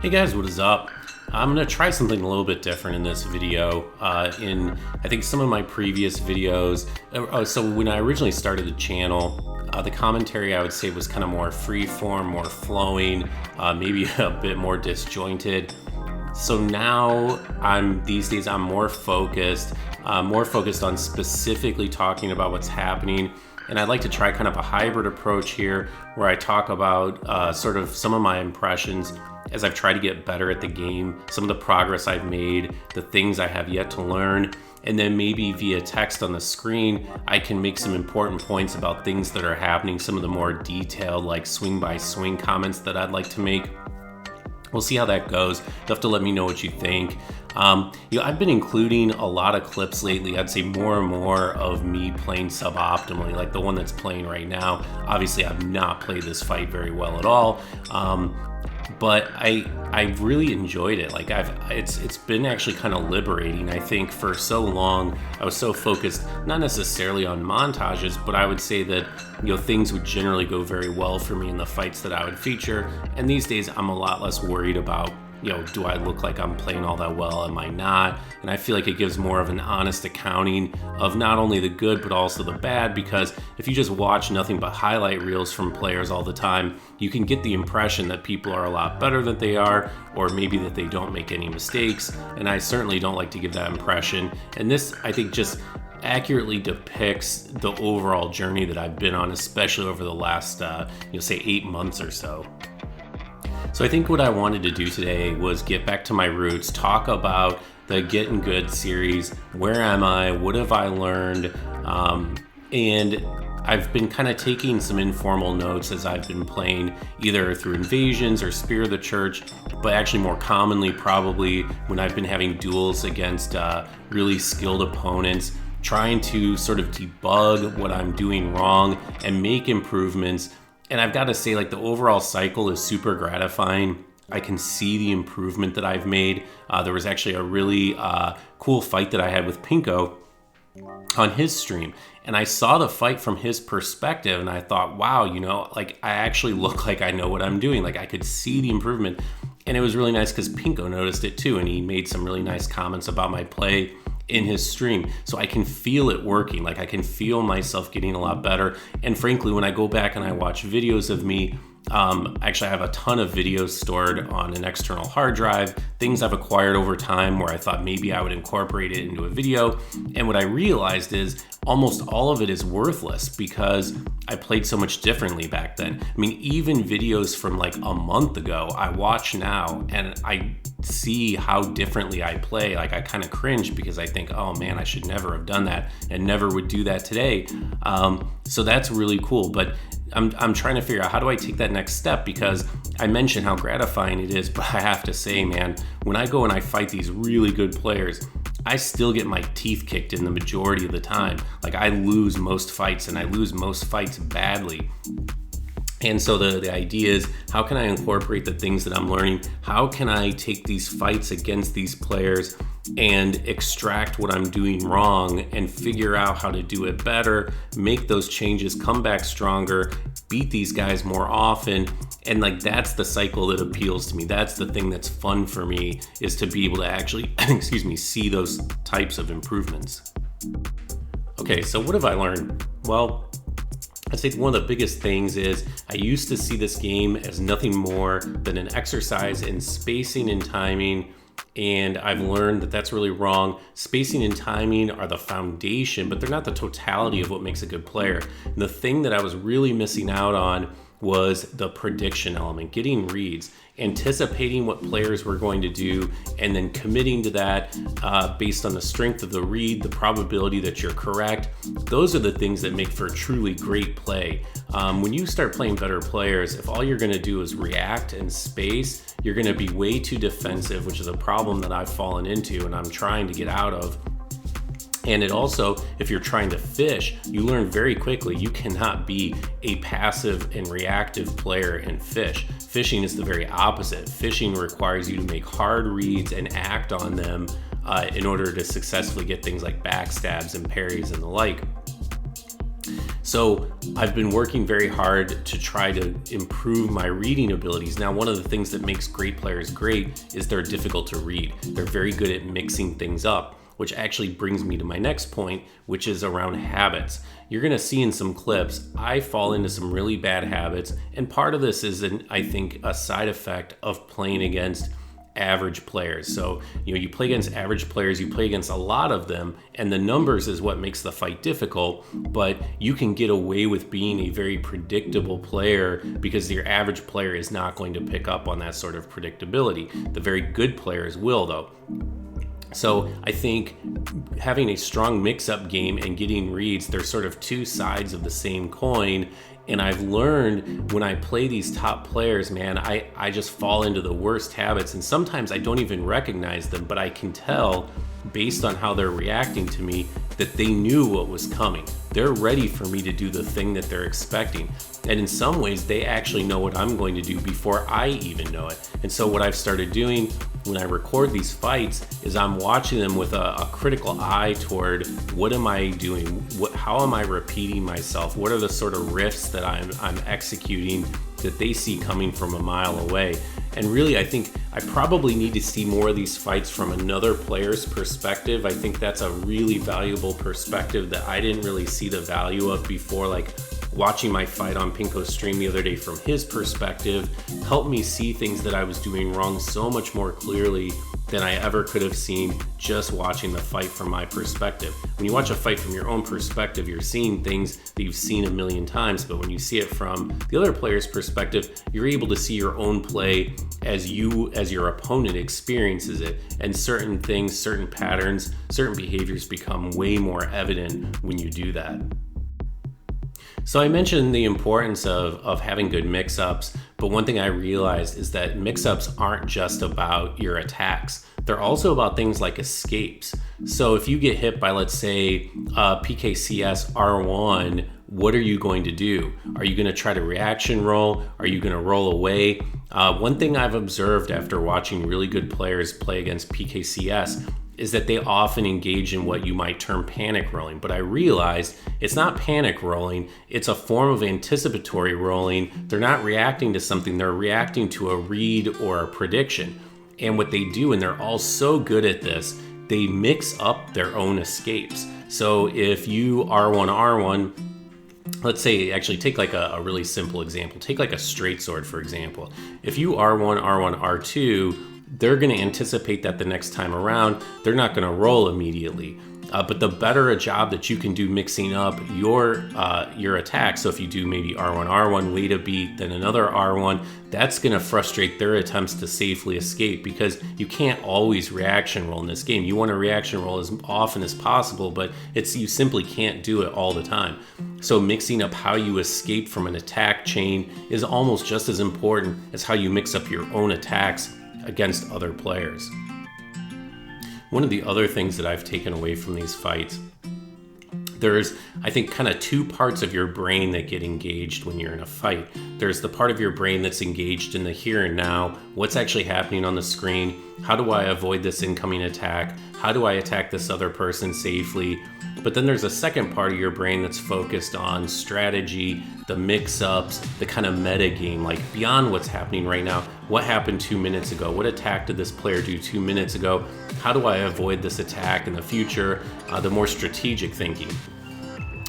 Hey guys, what is up? I'm going to try something a little bit different in this video. In I think some of my previous videos, so when I originally started the channel, the commentary I would say was kind of more free-form, more flowing, maybe a bit more disjointed. So now these days I'm more focused on specifically talking about what's happening. And I'd like to try kind of a hybrid approach here where I talk about sort of some of my impressions as I've tried to get better at the game, some of the progress I've made, the things I have yet to learn, and then maybe via text on the screen, I can make some important points about things that are happening, some of the more detailed like swing by swing comments that I'd like to make. We'll see how that goes. You'll have to let me know what you think. I've been including a lot of clips lately. I'd say more and more of me playing suboptimally, like the one that's playing right now. Obviously, I've not played this fight very well at all, but I really enjoyed it. Like it's been actually kind of liberating. I think for so long I was so focused not necessarily on montages, but I would say that things would generally go very well for me in the fights that I would feature. And these days I'm a lot less worried about do I look like I'm playing all that well? Am I not? And I feel like it gives more of an honest accounting of not only the good, but also the bad, because if you just watch nothing but highlight reels from players all the time, you can get the impression that people are a lot better than they are, or maybe that they don't make any mistakes. And I certainly don't like to give that impression. And this, I think, just accurately depicts the overall journey that I've been on, especially over the last, say 8 months or so. So I think what I wanted to do today was get back to my roots, talk about the Git Good series. Where am I? What have I learned? And I've been kind of taking some informal notes as I've been playing, either through invasions or Spear of the Church, but actually more commonly probably when I've been having duels against really skilled opponents, trying to sort of debug what I'm doing wrong and make improvements. And I've got to say, like, the overall cycle is super gratifying. I can see the improvement that I've made. There was actually a really cool fight that I had with Pinko on his stream. And I saw the fight from his perspective and I thought, wow, like I actually look like I know what I'm doing. Like I could see the improvement. And it was really nice because Pinko noticed it too. And he made some really nice comments about my play in his stream. So I can feel it working. Like I can feel myself getting a lot better. And frankly, when I go back and I watch videos of me, actually I have a ton of videos stored on an external hard drive, things I've acquired over time where I thought maybe I would incorporate it into a video. And what I realized is almost all of it is worthless because I played so much differently back then. I mean, even videos from like a month ago, I watch now and I see how differently I play. Like I kind of cringe because I think, oh man, I should never have done that and never would do that today. So that's really cool. But I'm trying to figure out how do I take that next step, because I mentioned how gratifying it is, but I have to say, man, when I go and I fight these really good players, I still get my teeth kicked in the majority of the time. Like I lose most fights and I lose most fights badly. And so the idea is, how can I incorporate the things that I'm learning? How can I take these fights against these players and extract what I'm doing wrong and figure out how to do it better, make those changes, come back stronger, beat these guys more often? And like that's the cycle that appeals to me. That's the thing that's fun for me, is to be able to actually, see those types of improvements. Okay, so what have I learned? Well, I'd say one of the biggest things is I used to see this game as nothing more than an exercise in spacing and timing, and I've learned that that's really wrong. Spacing and timing are the foundation, but they're not the totality of what makes a good player. And the thing that I was really missing out on was the prediction element, getting reads, anticipating what players were going to do, and then committing to that based on the strength of the read, the probability that you're correct. Those are the things that make for a truly great play. When you start playing better players, if all you're going to do is react and space, you're going to be way too defensive, which is a problem that I've fallen into and I'm trying to get out of. And it also, if you're trying to fish, you learn very quickly you cannot be a passive and reactive player in fish. Fishing is the very opposite. Fishing requires you to make hard reads and act on them in order to successfully get things like backstabs and parries and the like. So I've been working very hard to try to improve my reading abilities. Now, one of the things that makes great players great is they're difficult to read. They're very good at mixing things up, which actually brings me to my next point, which is around habits. You're gonna see in some clips, I fall into some really bad habits, and part of this is, I think, a side effect of playing against average players. So, you play against average players, you play against a lot of them, and the numbers is what makes the fight difficult, but you can get away with being a very predictable player because your average player is not going to pick up on that sort of predictability. The very good players will, though. So I think having a strong mix-up game and getting reads, they're sort of two sides of the same coin. And I've learned when I play these top players, man, I just fall into the worst habits. And sometimes I don't even recognize them, but I can tell based on how they're reacting to me that they knew what was coming. They're ready for me to do the thing that they're expecting. And in some ways, they actually know what I'm going to do before I even know it. And so what I've started doing when I record these fights is I'm watching them with a critical eye toward what am I doing? How am I repeating myself? What are the sort of riffs that I'm executing that they see coming from a mile away? And really, I think I probably need to see more of these fights from another player's perspective. I think that's a really valuable perspective that I didn't really see the value of before. Like watching my fight on Pinko's stream the other day from his perspective helped me see things that I was doing wrong so much more clearly than I ever could have seen just watching the fight from my perspective. When you watch a fight from your own perspective, you're seeing things that you've seen a million times, but when you see it from the other player's perspective, you're able to see your own play as your opponent experiences it, and certain things, certain patterns, certain behaviors become way more evident when you do that. So I mentioned the importance of having good mix-ups, but one thing I realized is that mix-ups aren't just about your attacks. They're also about things like escapes. So if you get hit by, let's say, PKCS R1, what are you going to do? Are you going to try to reaction roll? Are you going to roll away? One thing I've observed after watching really good players play against PKCS is that they often engage in what you might term panic rolling. But I realized it's not panic rolling, it's a form of anticipatory rolling. They're not reacting to something, they're reacting to a read or a prediction. And what they do, and they're all so good at this, they mix up their own escapes. So if you R1, let's say, actually take like a really simple example. Take like a straight sword, for example. If you R1, R2, they're going to anticipate that the next time around, they're not going to roll immediately. But the better a job that you can do mixing up your attack, so if you do maybe R1, wait a beat, then another R1, that's going to frustrate their attempts to safely escape, because you can't always reaction roll in this game. You want to reaction roll as often as possible, but you simply can't do it all the time. So mixing up how you escape from an attack chain is almost just as important as how you mix up your own attacks against other players. One of the other things that I've taken away from these fights, there's, I think, kind of two parts of your brain that get engaged when you're in a fight. There's the part of your brain that's engaged in the here and now, what's actually happening on the screen, how do I avoid this incoming attack, how do I attack this other person safely. But then there's a second part of your brain that's focused on strategy, the mix-ups, the kind of meta game, like beyond what's happening right now. What happened 2 minutes ago? What attack did this player do 2 minutes ago? How do I avoid this attack in the future? The more strategic thinking.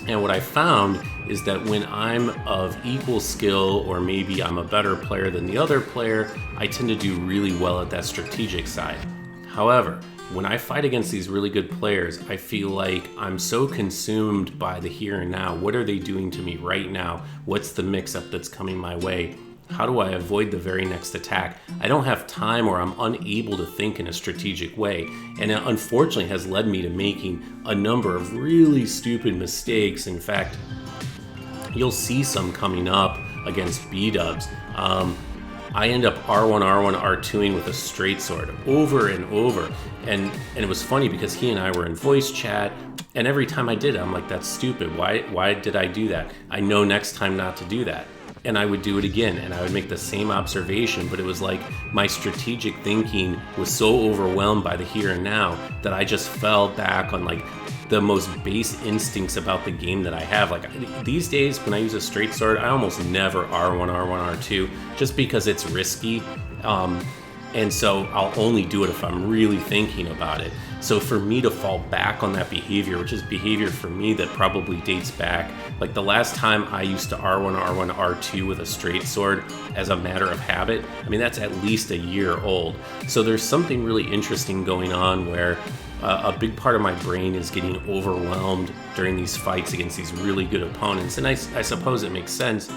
And what I found is that when I'm of equal skill, or maybe I'm a better player than the other player, I tend to do really well at that strategic side. However, when I fight against these really good players, I feel like I'm so consumed by the here and now. What are they doing to me right now? What's the mix-up that's coming my way? How do I avoid the very next attack? I don't have time, or I'm unable to think in a strategic way. And it unfortunately has led me to making a number of really stupid mistakes. In fact, you'll see some coming up against B-dubs. I end up R1, R2ing with a straight sword over and over. And it was funny because he and I were in voice chat, and every time I did it, I'm like, that's stupid. Why did I do that? I know next time not to do that. And I would do it again, and I would make the same observation, but it was like my strategic thinking was so overwhelmed by the here and now that I just fell back on like the most base instincts about the game that I have. Like these days when I use a straight sword, I almost never R1, R2, just because it's risky. And so I'll only do it if I'm really thinking about it. So for me to fall back on that behavior, which is behavior for me that probably dates back, like the last time I used to R1, R2 with a straight sword as a matter of habit, I mean, that's at least a year old. So there's something really interesting going on where a big part of my brain is getting overwhelmed during these fights against these really good opponents. And I suppose it makes sense.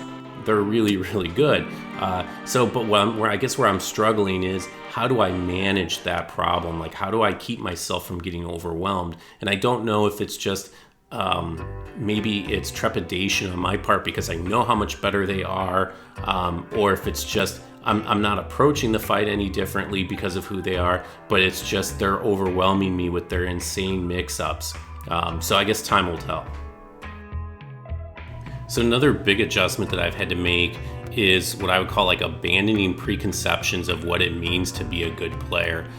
They're really, really good. But where I'm struggling is, how do I manage that problem? Like, how do I keep myself from getting overwhelmed? And I don't know if it's just maybe it's trepidation on my part because I know how much better they are, or if it's just I'm not approaching the fight any differently because of who they are, but it's just they're overwhelming me with their insane mix-ups. So I guess time will tell. So another big adjustment that I've had to make is what I would call like abandoning preconceptions of what it means to be a good player.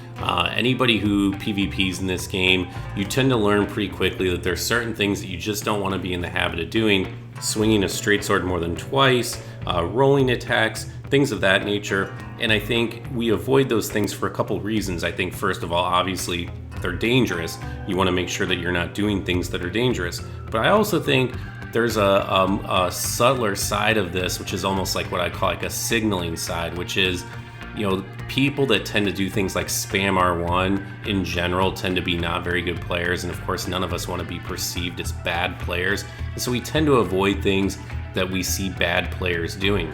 Anybody who PvPs in this game, you tend to learn pretty quickly that there's certain things that you just don't want to be in the habit of doing. Swinging a straight sword more than twice, rolling attacks, things of that nature. And I think we avoid those things for a couple reasons. I think first of all, obviously, they're dangerous. You want to make sure that you're not doing things that are dangerous. But I also think there's a subtler side of this, which is almost like what I call like a signaling side, which is, people that tend to do things like spam R1 in general tend to be not very good players. And of course, none of us want to be perceived as bad players. And so we tend to avoid things that we see bad players doing.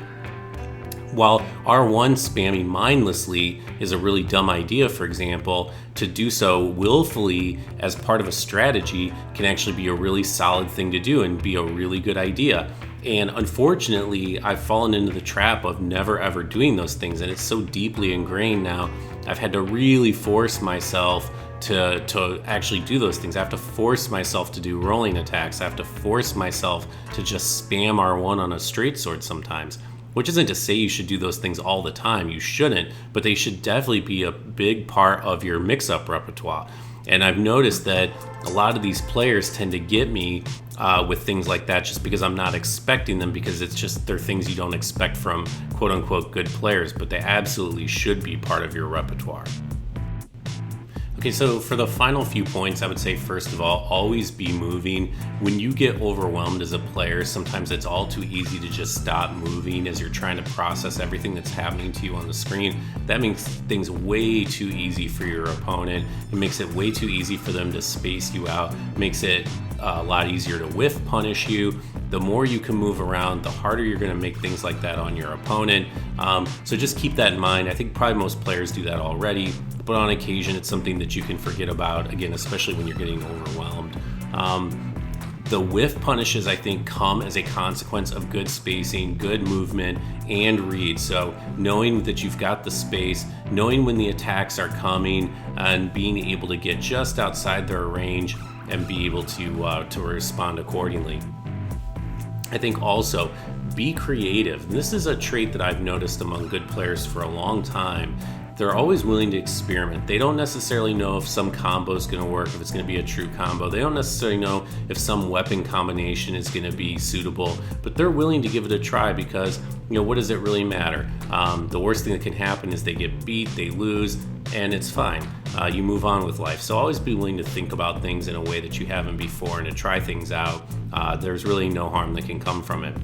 While R1 spamming mindlessly is a really dumb idea, for example, to do so willfully as part of a strategy can actually be a really solid thing to do and be a really good idea. And unfortunately, I've fallen into the trap of never ever doing those things, and it's so deeply ingrained now. I've had to really force myself to actually do those things. I have to force myself to do rolling attacks. I have to force myself to just spam R1 on a straight sword sometimes. Which isn't to say you should do those things all the time. You shouldn't, but they should definitely be a big part of your mix-up repertoire. And I've noticed that a lot of these players tend to get me with things like that just because I'm not expecting them, because they're things you don't expect from quote-unquote good players, but they absolutely should be part of your repertoire. Okay, so for the final few points, I would say, first of all, always be moving. When you get overwhelmed as a player, sometimes it's all too easy to just stop moving as you're trying to process everything that's happening to you on the screen. That makes things way too easy for your opponent. It makes it way too easy for them to space you out. It makes it a lot easier to whiff punish you. The more you can move around, the harder you're going to make things like that on your opponent. So just keep that in mind. I think probably most players do that already, but on occasion it's something that you can forget about, again, especially when you're getting overwhelmed. The whiff punishes, I think, come as a consequence of good spacing, good movement, and read. So knowing that you've got the space, knowing when the attacks are coming, and being able to get just outside their range and be able to respond accordingly. I think also be creative. And this is a trait that I've noticed among good players for a long time. They're always willing to experiment. They don't necessarily know if some combo is going to work, if it's going to be a true combo. They don't necessarily know if some weapon combination is going to be suitable, but they're willing to give it a try because, what does it really matter? The worst thing that can happen is they get beat, they lose, and it's fine. You move on with life. So always be willing to think about things in a way that you haven't before and to try things out. There's really no harm that can come from it.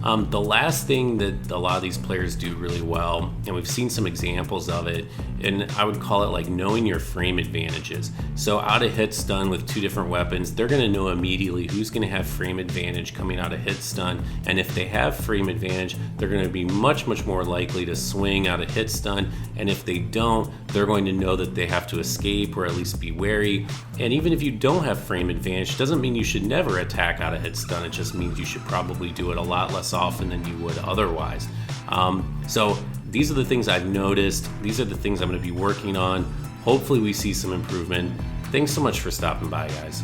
The last thing that a lot of these players do really well, and we've seen some examples of it, and I would call it like knowing your frame advantages. So out of hit stun with two different weapons, they're going to know immediately who's going to have frame advantage coming out of hit stun, and if they have frame advantage, they're going to be much, much more likely to swing out of hit stun, and if they don't, they're going to know that they have to escape or at least be wary. And even if you don't have frame advantage, doesn't mean you should never attack out of hit stun. It just means you should probably do it a lot less often than you would otherwise. So these are the things I've noticed. These are the things I'm going to be working on. Hopefully we see some improvement. Thanks so much for stopping by, guys.